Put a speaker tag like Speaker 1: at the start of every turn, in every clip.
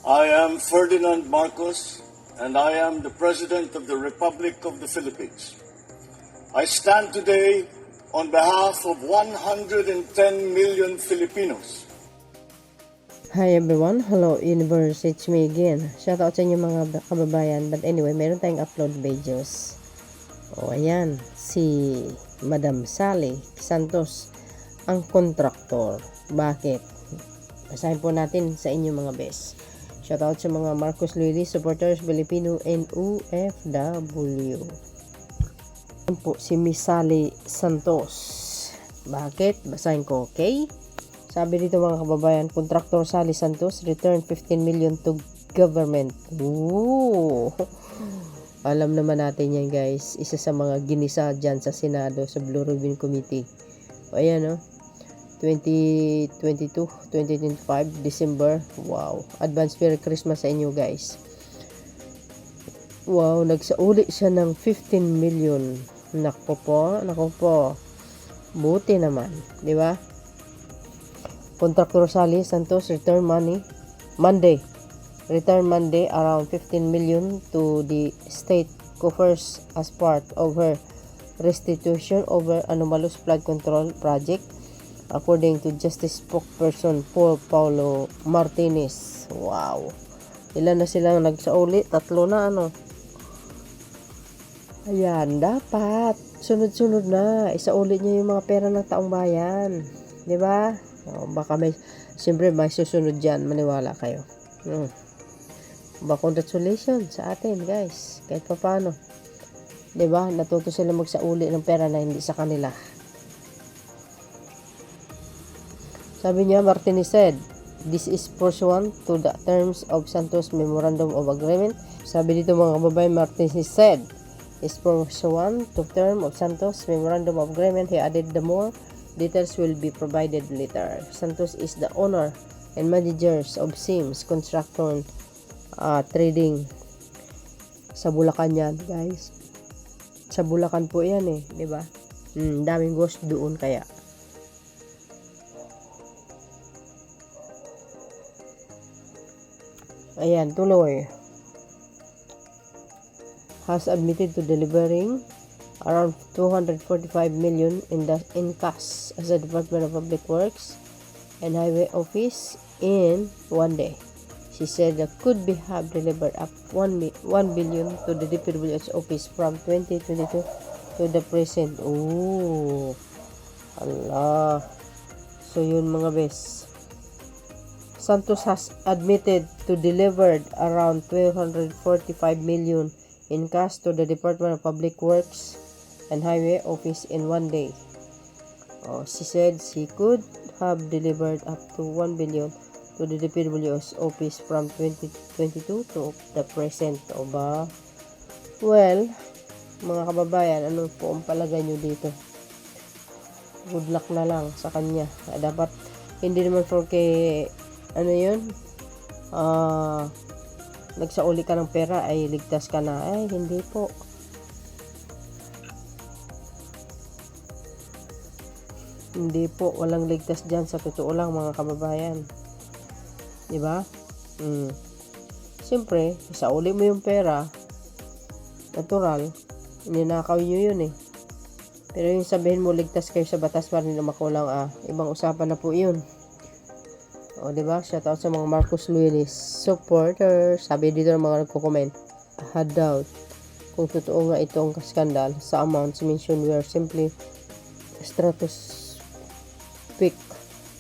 Speaker 1: I am Ferdinand Marcos, and I am the President of the Republic of the Philippines. I stand today on behalf of 110 million Filipinos.
Speaker 2: Hi everyone, hello universe, it's me again. Shout out sa inyo mga kababayan. But anyway, meron tayong upload videos. O ayan, si Madam Sally Santos ang kontraktor. Bakit? Basahin po natin sa inyo mga best. Shout out sa mga Marcos Loyalist supporters, Filipino and OFW. Ayan po si Miss Sally Santos. Bakit? Basahin ko, okay? Sabi dito mga kababayan, Contractor Sally Santos return 15 million to government. Ooh. Alam naman natin yan guys. Isa sa mga ginisa dyan sa Senado, sa Blue Ribbon Committee. O ayan o. 2025, December. Wow. Advance Merry Christmas sa inyo guys. Wow. Nagsauli siya ng 15 million. Nako po. Buti naman. Di ba? Contractor Sally Santos return Monday around 15 million to the state coffers as part of her restitution over anomalous flood control project, according to Justice spokesperson Paul Paulo Martinez. Wow. Ilan na silang nagsauli? 3 na ano. Ayan, dapat sunod-sunod na isauli niya yung mga pera ng taong bayan. 'Di ba? Baka siyempre may susunod dyan, maniwala kayo. Congratulations sa atin guys, kahit pa paano. Diba, natuto sila magsauli ng pera na hindi sa kanila. Sabi niya, Martinez said, this is pursuant to the terms of Santos Memorandum of Agreement. Sabi dito mga kababayan, Martinez said, is pursuant to term of Santos Memorandum of Agreement. He added the more details will be provided later. Santos is the owner and managers of Sims Construction Trading sa Bulacan yan, guys. Sa Bulacan po yan eh, di ba? Daming ghost doon kaya. Ayan, tuloy. Has admitted to delivering around 245 million in cash as a Department of Public Works and Highway Office in one day. She said that could be have delivered up 1 billion to the DPWH office from 2022 to the present. Oh, Allah. So yun mga best. Santos has admitted to delivered around 245 million in cash to the Department of Public Works and Highway Office in one day. She said she could have delivered up to 1 billion to the DPW's office from 2022 to the present. O ba? Well, mga kababayan, ano po ang palagay nyo dito? Good luck na lang sa kanya. Dapat, hindi naman for kay, ano yun? Nagsauli ka ng pera, ay ligtas ka na. Ay, hindi po. Hindi po, walang ligtas dyan sa totoo lang mga kababayan. Diba? Siyempre, isauli mo yung pera, natural, ninakaw nyo yun eh. Pero yung sabihin mo, ligtas kayo sa batas para nila makulang, ibang usapan na po yun. O diba? Shoutout sa mga Marcos Loyalist supporters. Sabi dito ng mga nagko-comment, had doubt kung totoo nga itong skandal sa amounts mentioned were simply stratospheric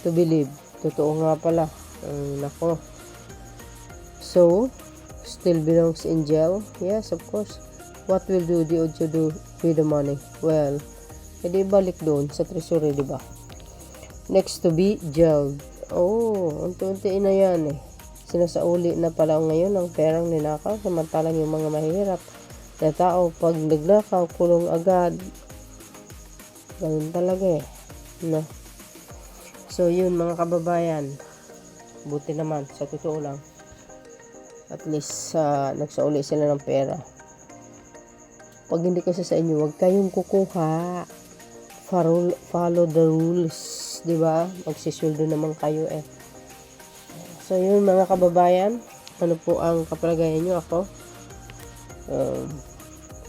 Speaker 2: to believe. Totoo nga pala. Nako. So, still belongs in jail? Yes, of course. What will the DOJ do with the money? Well, edi balik doon sa treasury, diba? Next to be jailed. Unti-unti na yan eh. Sinasauli na pala ngayon ang perang ninakaw, samantalang yung mga mahirap na tao pag nagnakaw, kulong agad. Ganun talaga eh. No? So yun mga kababayan, buti naman sa totoo lang, at least nagsauli sila ng pera. Pag hindi kasi sa inyo, huwag kayong kukuha. Follow the rules, di ba? Magsisuldo naman kayo eh. So yun mga kababayan, ano po ang kapalagayan nyo ako.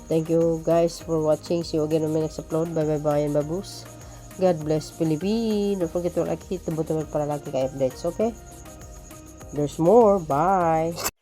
Speaker 2: Thank you guys for watching. See you again on my next upload. Bye bye bye and babus. God bless Philippines. Don't forget to like, hit the button para lagi kayo updates, okay? There's more. Bye.